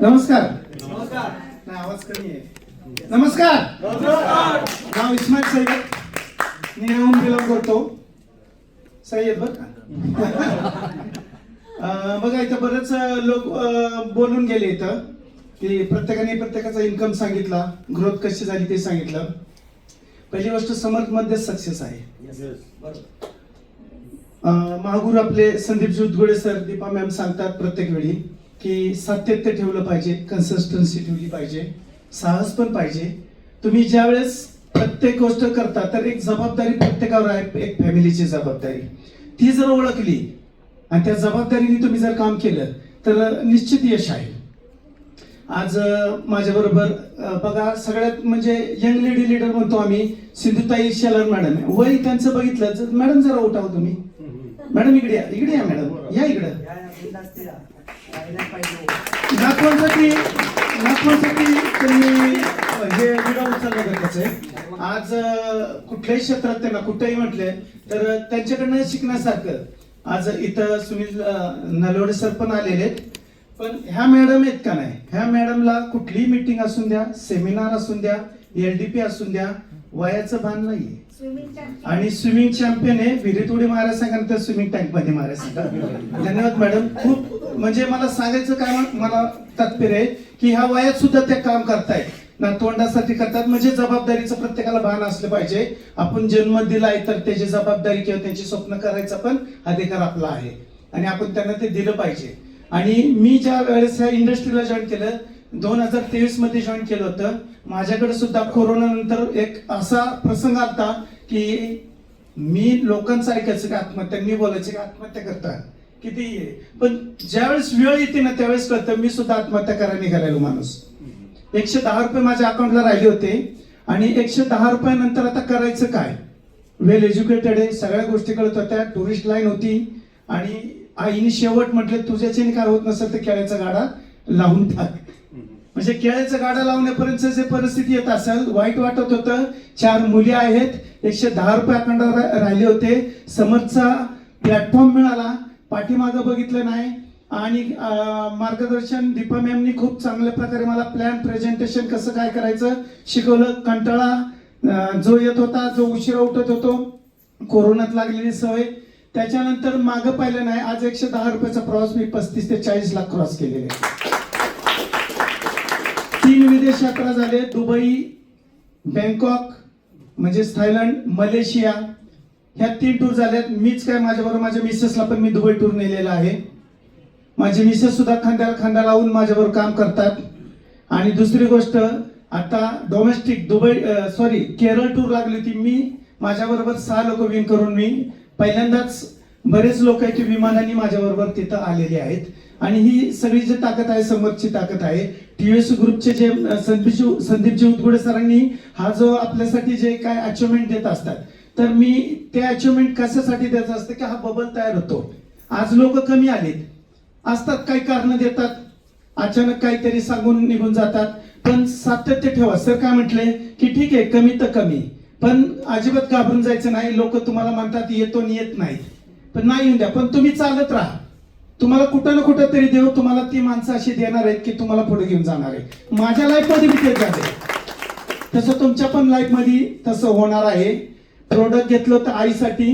नमस्कार. नाही आवाज कमी आहे. नमस्कार. नाव इस्माईल सय्यद, मी येऊन बिलॉंग करतो. सय्यद बरं का. बघा इथं बरेच लोक बोलून गेले इथं की प्रत्येकाने प्रत्येकाचा इन्कम सांगितला, ग्रोथ कशी झाली ते सांगितलं. पहिली गोष्ट समर्थ मध्ये सक्सेस आहे. महागुरु आपले संदीपजी उदगोळे सर, दीपा मॅम सांगतात प्रत्येक वेळी की सातत्य ठेवलं पाहिजे, कन्सिस्टन्सी ठेवली पाहिजे, साहस पण पाहिजे. तुम्ही ज्या वेळेस प्रत्येक गोष्ट करता तर एक जबाबदारी प्रत्येकावर आहे, एक फॅमिलीची जबाबदारी. ती जर ओळखली आणि त्या जबाबदारीने तुम्ही जर काम केलं तर निश्चित यश आहे. आज माझ्या बरोबर बघा सगळ्यात म्हणजे यंग लेडी लीडर म्हणतो आम्ही, सिंधुताई शेलार मॅडम. वय त्यांचं बघितलं मॅडम, जरा उठाव तुम्ही. मॅडम इकडे या, इकडे या मॅडम, या इकडे. नागपूरसाठी त्यांनी हे विडा उचलणं गरजेचं आहे. आज कुठल्याही क्षेत्रात त्यांना कुठेही म्हटले तर त्यांच्याकडनं शिकण्यासारखं. आज इथं सुनील नलवडे सर पण आलेले आहेत. पण ह्या मॅडम आहेत का नाही, ह्या मॅडमला कुठलीही मीटिंग असून द्या, सेमिनार असून द्या, LDP असून द्या, वयाचं भान नाहीये. आणि स्विमिंग चॅम्पियन आहे. विहिरीत उडी मारायला सांगा तर स्विमिंग टँक मध्ये मारायला सांगा. धन्यवाद मॅडम. खूप म्हणजे मला सांगायचं काय, मला तात्पर्य आहे की ह्या वयात सुद्धा ते काम करतायत, नातवंडासाठी करतात. म्हणजे जबाबदारीचं प्रत्येकाला भान असलं पाहिजे. आपण जन्म दिलाय तर त्याची जबाबदारी किंवा त्यांची स्वप्न करायचा पण अधिकार आपला आहे आणि आपण त्यांना ते दिलं पाहिजे. आणि मी ज्या वेळेस ह्या इंडस्ट्रीला जॉईन केलं 2023 मध्ये जॉईन केलं होतं. माझ्याकडे सुद्धा कोरोना नंतर एक असा प्रसंग आलता की मी लोकांचं ऐकायचं की आत्महत्या, मी बोलायचं की आत्महत्या करतात किती आहे, पण ज्यावेळेस वेळ येते ना त्यावेळेस कळतं मी सुद्धा आत्महत्या करायला निघालेलो माणूस. 110 रुपये माझ्या अकाउंटला राहिले होते आणि 110 रुपयानंतर आता करायचं काय. वेल एज्युकेटेड आहे, सगळ्या गोष्टी कळत होत्या, टुरिस्ट लाईन होती. आणि आईने शेवट म्हटलं तुझ्याच्याने काय होत नसेल तर केळ्याचा गाडा लावून टाक. म्हणजे केळ्याचा गाडा लावण्यापर्यंत जे परिस्थिती येत असेल, वाईट वाटत होतं. 4 मुली आहेत, 110 रुपये अकाउंटला राहिले होते. समर्थचा प्लॅटफॉर्म मिळाला, पाठीमागं बघितलं नाही. आणि मार्गदर्शन दीपा मॅमनी खूप चांगल्या प्रकारे मला प्लॅन प्रेझेंटेशन कसं काय करायचं शिकवलं. कंटाळा जो येत होता, जो उशिरा उठत होतो, कोरोनात लागलेली सवय, त्याच्यानंतर मागं पाहिलं नाही. आज 110 रुपयाचा प्रवास मी 35 ते 40 लाख क्रॉस केलेले. 3 विदेश यात्रा झाले, दुबई, बँकॉक म्हणजे थायलंड, मलेशिया, ह्या 3 टूर झाल्यात. मीच काय, माझ्याबरोबर माझ्या मिसेसला पण मी दुबई टूर नेलेला आहे. माझे मिसेस सुद्धा खांद्याला खांदा लावून माझ्याबरोबर काम करतात. आणि दुसरी गोष्ट, आता डोमेस्टिक केरळ टूर लागली होती. मी माझ्याबरोबर 6 लोक विन करून मी पहिल्यांदाच, बरेच लोक आहेत की विमानाने माझ्याबरोबर तिथं आलेले आहेत. आणि ही सगळी जी ताकद आहे समर्थची ताकद आहे. TVS ग्रुपचे जे संदीपजी उदगोळे सरांनी हा जो आपल्यासाठी जे काय अचिव्हमेंट देत असतात, तर मी ते अचिव्हमेंट कशासाठी देत असतं की हा बबल तयार होतो. आज लोक कमी आलेत असतात, काही कारण देतात, अचानक काहीतरी सांगून निघून जातात. पण सातत्य ठेवा. सर काय म्हटले की ठीक आहे कमी तर कमी, पण अजिबात घाबरून जायचं नाही. लोक तुम्हाला म्हणतात येतो आणि येत नाहीत, पण नाही येऊन द्या, पण तुम्ही चालत राहा. तुम्हाला कुठं ना कुठं तरी देव तुम्हाला ती माणसं अशी देणार आहेत की तुम्हाला पुढे घेऊन जाणार आहे. माझ्या लाईफ मध्ये मी तेच झाले, तसं तुमच्या पण लाईफ मध्ये तसं होणार आहे. प्रोडक्ट घेतलं होतं आईसाठी,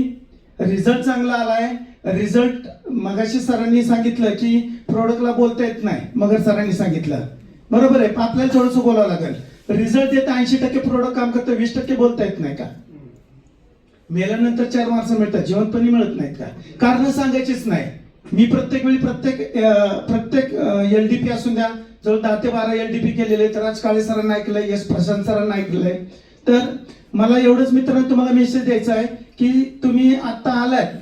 रिझल्ट चांगला आलाय. रिझल्ट मगाशी सरांनी सांगितलं की प्रोडक्टला बोलता येत नाही, मगर सरांनी सांगितलं बरोबर आहे, आपल्याला थोडंसं बोलावं लागेल. रिझल्ट येत 80% प्रोडक्ट काम करतं, 20% बोलता येत नाही का. मेल्यानंतर 4 मार्क्स मिळतात, जिवंतपणी मिळत नाहीत का. कारण सांगायचीच नाही. मी प्रत्येक वेळी प्रत्येक LDP असून द्या, जवळ 10 ते 12 LDP केलेले. तर राज काळे सरांना ऐकलंय, यश प्रशांत सरांना ऐकलंय. तर मला एवढंच मित्रांनो तुम्हाला मेसेज द्यायचा आहे की तुम्ही आता आलात,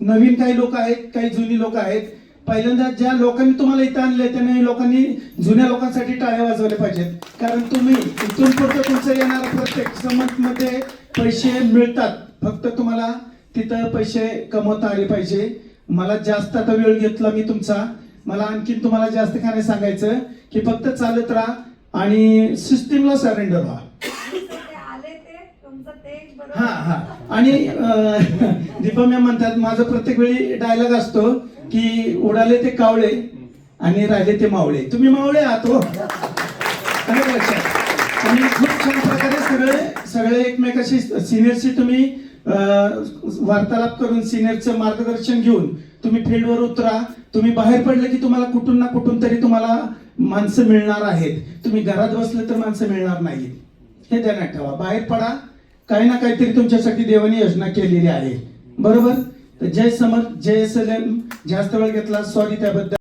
नवीन काही लोक आहेत, काही जुनी लोक आहेत. पहिल्यांदा ज्या लोकांनी तुम्हाला इथं आणले त्या लोकांनी जुन्या लोकांसाठी टाळ्या वाजवल्या पाहिजेत. कारण तुम्ही इथून पुढचं तुमचं येणारं प्रत्येक समर्थमध्ये पैसे मिळतात, फक्त तुम्हाला तिथं पैसे कमवता आले पाहिजे. मला जास्त आता वेळ घेतला मी तुमचा, मला आणखीन तुम्हाला जास्त काय नाही सांगायचं की फक्त चालत राहा आणि सिस्टीमला सरेंडर व्हा. हा हा आणि दीपा मॅम म्हणतात माझा प्रत्येक वेळी डायलॉग असतो की उडाले ते कावळे आणि राहिले ते मावळे. तुम्ही मावळे आहात हो. आलं लक्षात. आणि खूप छान प्रकारे सगळे एकमेकाशी सिनियरशी तुम्ही वार्तालाप करून सिनियरचं मार्गदर्शन घेऊन तुम्ही फील्डवर उतरा. तुम्ही बाहेर पडले की तुम्हाला कुठून ना कुठून तरी तुम्हाला माणसं मिळणार आहेत. तुम्ही घरात बसले तर माणसं मिळणार नाहीत, हे ध्यानात ठेवा. बाहेर पडा, काही ना काहीतरी तुमच्यासाठी देवाने योजना केलेली आहे. बरोबर. तर जय समर्थ, जय SLM. जास्त वेळ घेतला, सॉरी त्याबद्दल.